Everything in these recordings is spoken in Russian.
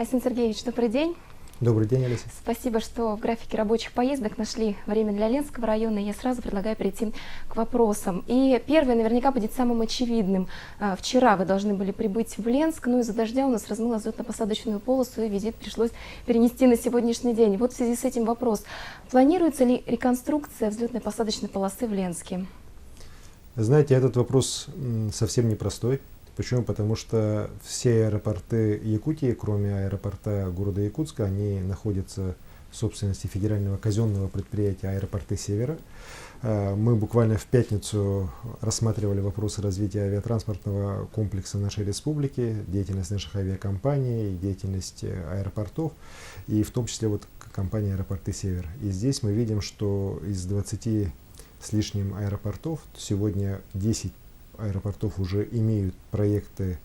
Айсен Сергеевич, добрый день. Добрый день, Алиса. Спасибо, что в графике рабочих поездок нашли время для Ленского района. Я сразу предлагаю перейти к вопросам. И первый наверняка будет самым очевидным. Вчера вы должны были прибыть в Ленск, но из-за дождя у нас размыло взлетно-посадочную полосу, и визит пришлось перенести на сегодняшний день. Вот в связи с этим вопрос. Планируется ли реконструкция взлетно-посадочной полосы в Ленске? Знаете, этот вопрос совсем непростой. Почему? Потому что все аэропорты Якутии, кроме аэропорта города Якутска, они находятся в собственности федерального казенного предприятия «Аэропорты Севера». Мы буквально в пятницу рассматривали вопросы развития авиатранспортного комплекса нашей республики, деятельность наших авиакомпаний, деятельность аэропортов, и в том числе вот компания «Аэропорты Север». И здесь мы видим, что из 20 с лишним аэропортов сегодня 10 аэропортов уже имеют проекты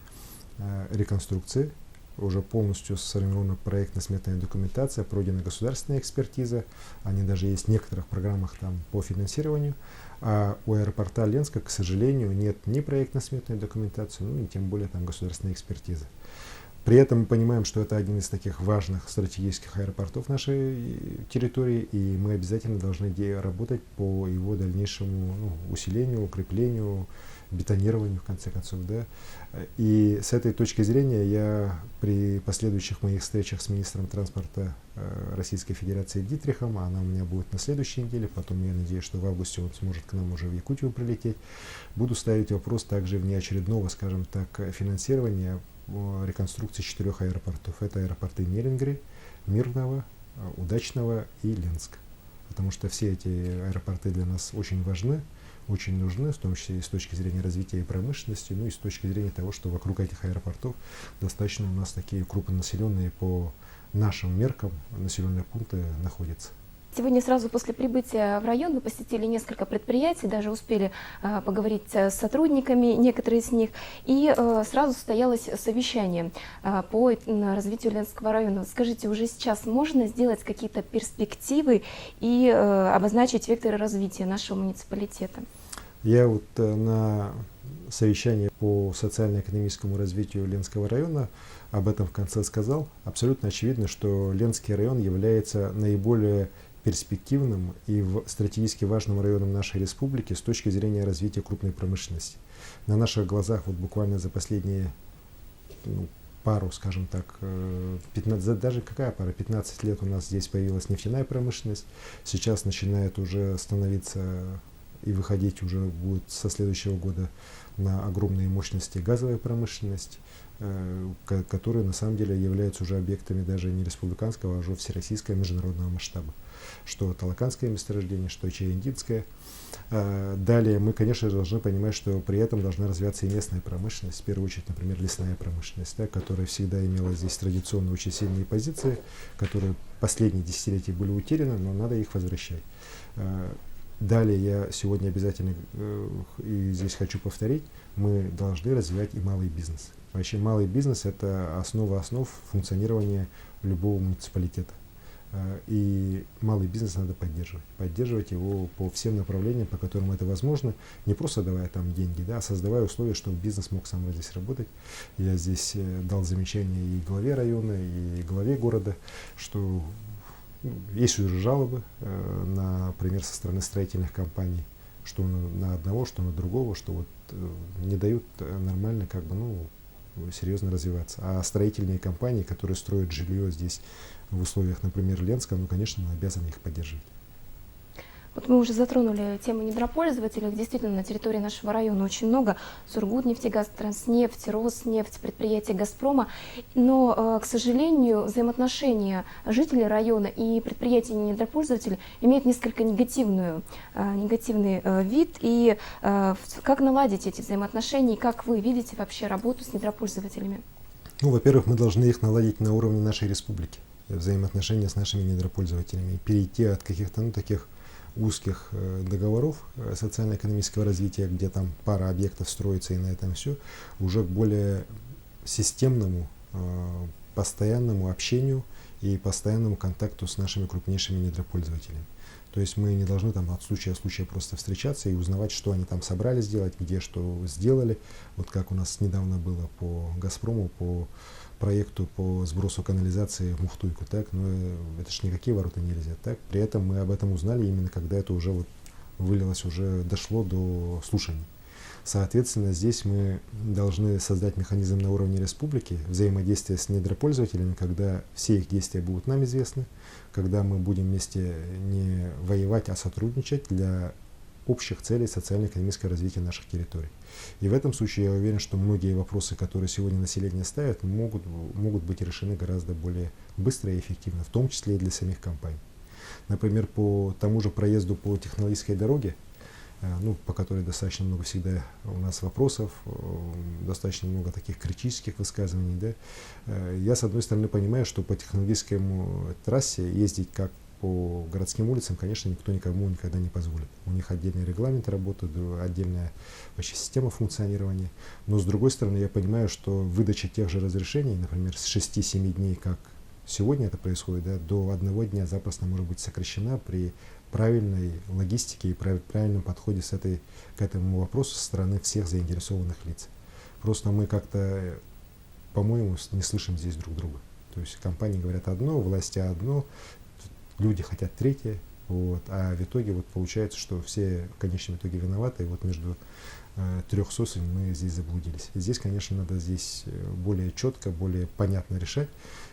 реконструкции, уже полностью сформирована проектно-сметная документация, пройдена государственная экспертиза, они даже есть в некоторых программах там по финансированию, а у аэропорта Ленска, к сожалению, нет ни проектно-сметной документации, ну и тем более там государственной экспертизы. При этом мы понимаем, что это один из таких важных стратегических аэропортов нашей территории, и мы обязательно должны работать по его дальнейшему усилению, укреплению, бетонированию, в конце концов. Да? И с этой точки зрения я при последующих моих встречах с министром транспорта Российской Федерации Дитрихом, она у меня будет на следующей неделе, потом я надеюсь, что в августе он сможет к нам уже в Якутию прилететь, буду ставить вопрос также внеочередного, скажем так, финансирования реконструкции 4 аэропортов. Это аэропорты Нерюнгри, Мирного, Удачного и Ленск. Потому что все эти аэропорты для нас очень важны, очень нужны, в том числе и с точки зрения развития и промышленности, ну и с точки зрения того, что вокруг этих аэропортов достаточно у нас такие крупнонаселенные по нашим меркам населенные пункты находятся. Сегодня сразу после прибытия в район вы посетили несколько предприятий, даже успели поговорить с сотрудниками, некоторые из них, и сразу состоялось совещание по развитию Ленского района. Скажите, уже сейчас можно сделать какие-то перспективы и обозначить векторы развития нашего муниципалитета? Я вот на совещании по социально-экономическому развитию Ленского района об этом в конце сказал. Абсолютно очевидно, что Ленский район является наиболее перспективным и стратегически важным районом нашей республики с точки зрения развития крупной промышленности. На наших глазах вот буквально за последние пару, скажем так, 15, даже какая пара, 15 лет у нас здесь появилась нефтяная промышленность, сейчас начинает уже становиться и выходить уже будет со следующего года на огромные мощности газовая промышленность, которые на самом деле являются уже объектами даже не республиканского, а уже всероссийского международного масштаба. Что Талаканское месторождение, что Чаендинское. Далее мы, конечно же, должны понимать, что при этом должна развиваться и местная промышленность, в первую очередь, например, лесная промышленность, да, которая всегда имела здесь традиционно очень сильные позиции, которые последние десятилетия были утеряны, но надо их возвращать. Далее я сегодня обязательно, и здесь хочу повторить, мы должны развивать и малый бизнес. Вообще малый бизнес – это основа основ функционирования любого муниципалитета. И малый бизнес надо поддерживать. Поддерживать его по всем направлениям, по которым это возможно. Не просто давая там деньги, да, а создавая условия, чтобы бизнес мог сам здесь работать. Я здесь дал замечание и главе района, и главе города, что есть уже жалобы, например, со стороны строительных компаний, что на одного, что на другого, что вот не дают нормально, серьезно развиваться. А строительные компании, которые строят жилье здесь в условиях, например, Ленска, конечно, мы обязаны их поддерживать. Вот мы уже затронули тему недропользователей. Действительно, на территории нашего района очень много. Сургутнефтегаз, Транснефть, Роснефть, предприятия Газпрома. Но, к сожалению, взаимоотношения жителей района и предприятий недропользователей имеют несколько негативный вид. И как наладить эти взаимоотношения, и как вы видите вообще работу с недропользователями? Во-первых, мы должны их наладить на уровне нашей республики, взаимоотношения с нашими недропользователями, перейти от каких-то таких узких договоров социально-экономического развития, где там пара объектов строится и на этом все, уже к более системному, постоянному общению и постоянному контакту с нашими крупнейшими недропользователями. То есть мы не должны там от случая к случаю просто встречаться и узнавать, что они там собрались сделать, где что сделали. Вот как у нас недавно было по Газпрому, по проекту по сбросу канализации в Мухтуйку, так, но это же никакие ворота нельзя, так. При этом мы об этом узнали именно когда это уже вот вылилось, уже дошло до слушаний. Соответственно, здесь мы должны создать механизм на уровне республики взаимодействия с недропользователями, когда все их действия будут нам известны, когда мы будем вместе не воевать, а сотрудничать для общих целей социально-экономического развития наших территорий. И в этом случае я уверен, что многие вопросы, которые сегодня население ставит, могут быть решены гораздо более быстро и эффективно, в том числе и для самих компаний. Например, по тому же проезду по технологической дороге, по которой достаточно много всегда у нас вопросов, достаточно много таких критических высказываний. Да? Я, с одной стороны, понимаю, что по технологической трассе ездить как по городским улицам, конечно, никто никому никогда не позволит. У них отдельный регламент работы, отдельная вообще система функционирования. Но, с другой стороны, я понимаю, что выдача тех же разрешений, например, с 6-7 дней, как сегодня это происходит, да, до 1 дня запросто может быть сокращена при правильной логистике и правильном подходе к этому вопросу со стороны всех заинтересованных лиц. Просто мы как-то, по-моему, не слышим здесь друг друга. То есть компании говорят одно, власти одно, люди хотят третье, а в итоге получается, что все в конечном итоге виноваты, и между трех сосен мы здесь заблудились. И здесь, конечно, надо здесь более четко, более понятно решать.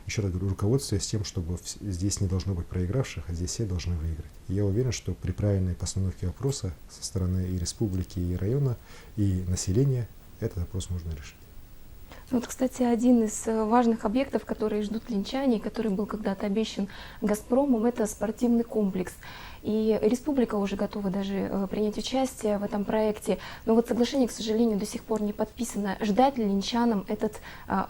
Еще раз говорю, руководствуясь тем, чтобы здесь не должно быть проигравших, а здесь все должны выиграть. И я уверен, что при правильной постановке вопроса со стороны и республики, и района, и населения этот вопрос можно решить. Кстати, один из важных объектов, которые ждут линчане, который был когда-то обещан «Газпромом», это спортивный комплекс. И республика уже готова даже принять участие в этом проекте. Но соглашение, к сожалению, до сих пор не подписано. Ждать ли линчанам этот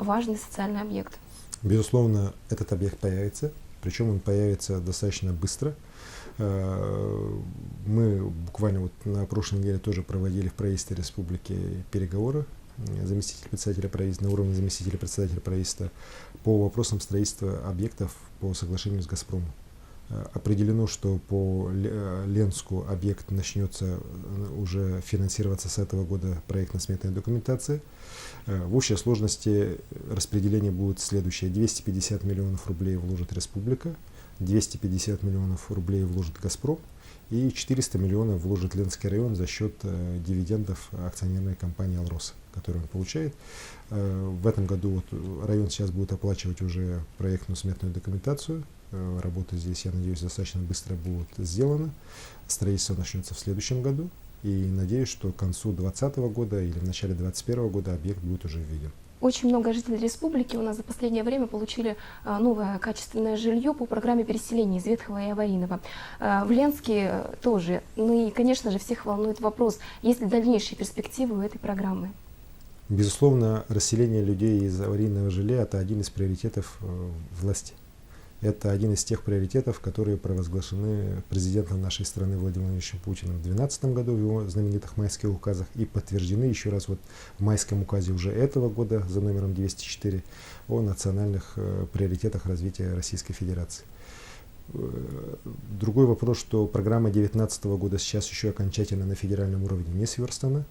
важный социальный объект? Безусловно, этот объект появится. Причем он появится достаточно быстро. Мы буквально на прошлой неделе тоже проводили в правительстве республики переговоры заместитель председателя правительства, на уровне заместителя председателя правительства по вопросам строительства объектов по соглашению с «Газпромом». Определено, что по Ленску объект начнется уже финансироваться с этого года проектно-сметная документация. В общей сложности распределение будет следующее. 250 миллионов рублей вложит республика, 250 миллионов рублей вложит «Газпром», и 400 миллионов вложит Ленский район за счет дивидендов акционерной компании «Алроса», которую он получает. В этом году район сейчас будет оплачивать уже проектную сметную документацию. Работы здесь, я надеюсь, достаточно быстро будут сделаны. Строительство начнется в следующем году. И надеюсь, что к концу 2020 года или в начале 2021 года объект будет уже введен. Очень много жителей республики у нас за последнее время получили новое качественное жилье по программе переселения из ветхого и аварийного. В Ленске тоже. И, конечно же, всех волнует вопрос, есть ли дальнейшие перспективы у этой программы? Безусловно, расселение людей из аварийного жилья – это один из приоритетов власти. Это один из тех приоритетов, которые провозглашены президентом нашей страны Владимиром Владимировичем Путиным в 2012 году в его знаменитых майских указах и подтверждены еще раз в майском указе уже этого года за номером 204 о национальных приоритетах развития Российской Федерации. Другой вопрос, что программа 2019 года сейчас еще окончательно на федеральном уровне не сверстана.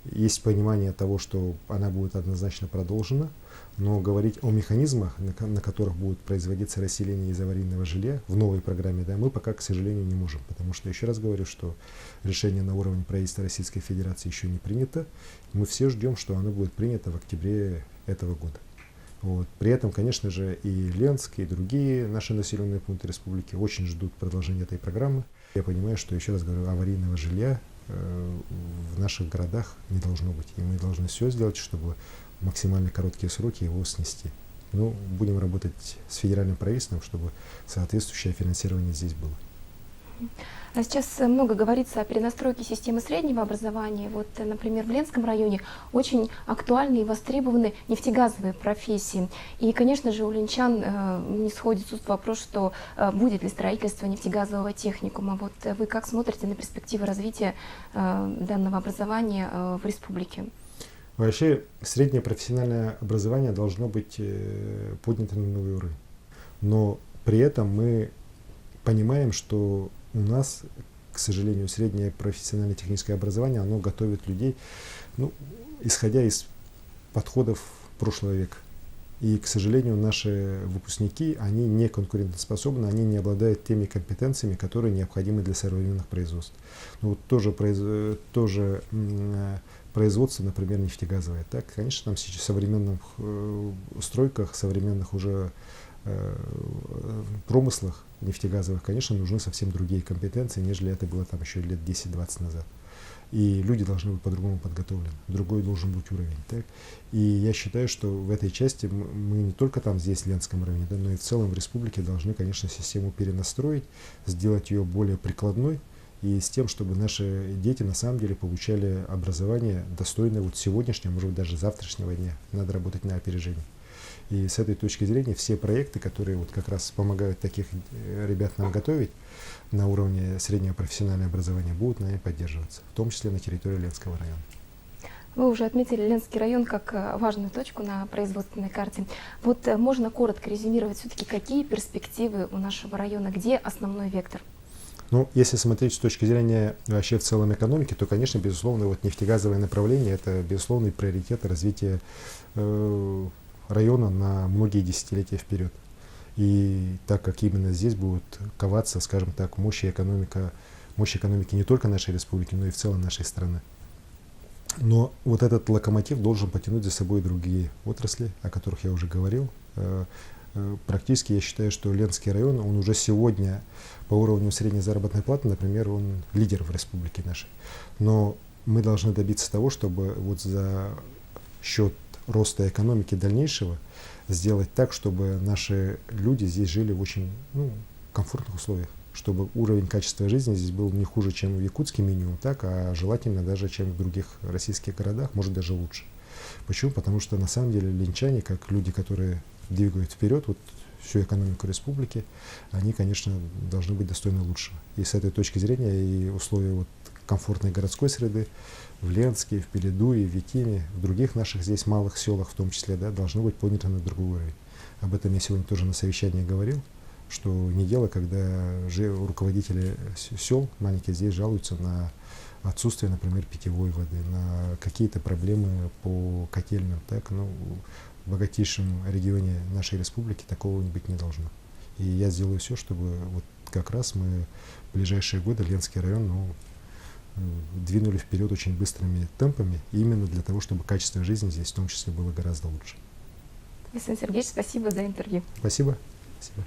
Есть понимание того, что она будет однозначно продолжена, но говорить о механизмах, на которых будет производиться расселение из аварийного жилья в новой программе, мы пока, к сожалению, не можем. Потому что, еще раз говорю, что решение на уровне правительства Российской Федерации еще не принято. Мы все ждем, что оно будет принято в октябре этого года. При этом, конечно же, и Ленск, и другие наши населенные пункты республики очень ждут продолжения этой программы. Я понимаю, что, еще раз говорю, аварийного жилья в наших городах не должно быть. И мы должны все сделать, чтобы в максимально короткие сроки его снести. Будем работать с федеральным правительством, чтобы соответствующее финансирование здесь было. Сейчас много говорится о перенастройке системы среднего образования. Например, в Ленском районе очень актуальны и востребованы нефтегазовые профессии. И, конечно же, у ленчан не сходит с уст вопрос, что будет ли строительство нефтегазового техникума. Вы как смотрите на перспективы развития данного образования в республике? Вообще, среднее профессиональное образование должно быть поднято на новый уровень. Но при этом мы понимаем, что у нас, к сожалению, среднее профессиональное техническое образование, оно готовит людей, исходя из подходов прошлого века. И, к сожалению, наши выпускники, они не конкурентоспособны, они не обладают теми компетенциями, которые необходимы для современных производств. Ну, вот тоже производство, например, нефтегазовое. Так, конечно, там сейчас в современных стройках, современных уже промыслах нефтегазовых, конечно, нужны совсем другие компетенции, нежели это было там еще лет 10-20 назад. И люди должны быть по-другому подготовлены, другой должен быть уровень. Так? И я считаю, что в этой части мы не только там здесь, в Ленском районе, да, но и в целом в республике должны, конечно, систему перенастроить, сделать ее более прикладной, и с тем, чтобы наши дети на самом деле получали образование достойное вот сегодняшнего, может быть, даже завтрашнего дня. Надо работать на опережение. И с этой точки зрения все проекты, которые вот как раз помогают таких ребят нам готовить на уровне среднего профессионального образования, будут нами поддерживаться, в том числе на территории Ленского района. Вы уже отметили Ленский район как важную точку на производственной карте. Вот можно коротко резюмировать все-таки, какие перспективы у нашего района, где основной вектор? Ну, если смотреть с точки зрения вообще в целом экономики, то, конечно, безусловно, вот нефтегазовое направление – это безусловный приоритет развития района на многие десятилетия вперед. И так как именно здесь будут коваться, скажем так, мощь экономики не только нашей республики, но и в целом нашей страны. Но вот этот локомотив должен потянуть за собой другие отрасли, о которых я уже говорил. Практически я считаю, что Ленский район, он уже сегодня по уровню средней заработной платы, например, он лидер в республике нашей. Но мы должны добиться того, чтобы вот за счет роста экономики дальнейшего сделать так, чтобы наши люди здесь жили в очень комфортных условиях, чтобы уровень качества жизни здесь был не хуже, чем в Якутске минимум, так, а желательно даже, чем в других российских городах, может даже лучше. Почему? Потому что на самом деле ленчане, как люди, которые двигают вперед вот всю экономику республики, они, конечно, должны быть достойны лучшего. И с этой точки зрения и условия вот комфортной городской среды в Ленске, в Пеледу и в Витиме, в других наших здесь малых селах в том числе, да, должны быть подняты на другой уровень. Об этом я сегодня тоже на совещании говорил, что не дело, когда руководители сел маленькие здесь жалуются на отсутствие, например, питьевой воды, на какие-то проблемы по котельным. Так, в богатейшем регионе нашей республики такого быть не должно. И я сделаю все, чтобы вот как раз мы в ближайшие годы Ленский район двинули вперед очень быстрыми темпами, именно для того, чтобы качество жизни здесь в том числе было гораздо лучше. Александр Сергеевич, спасибо за интервью. Спасибо. Спасибо.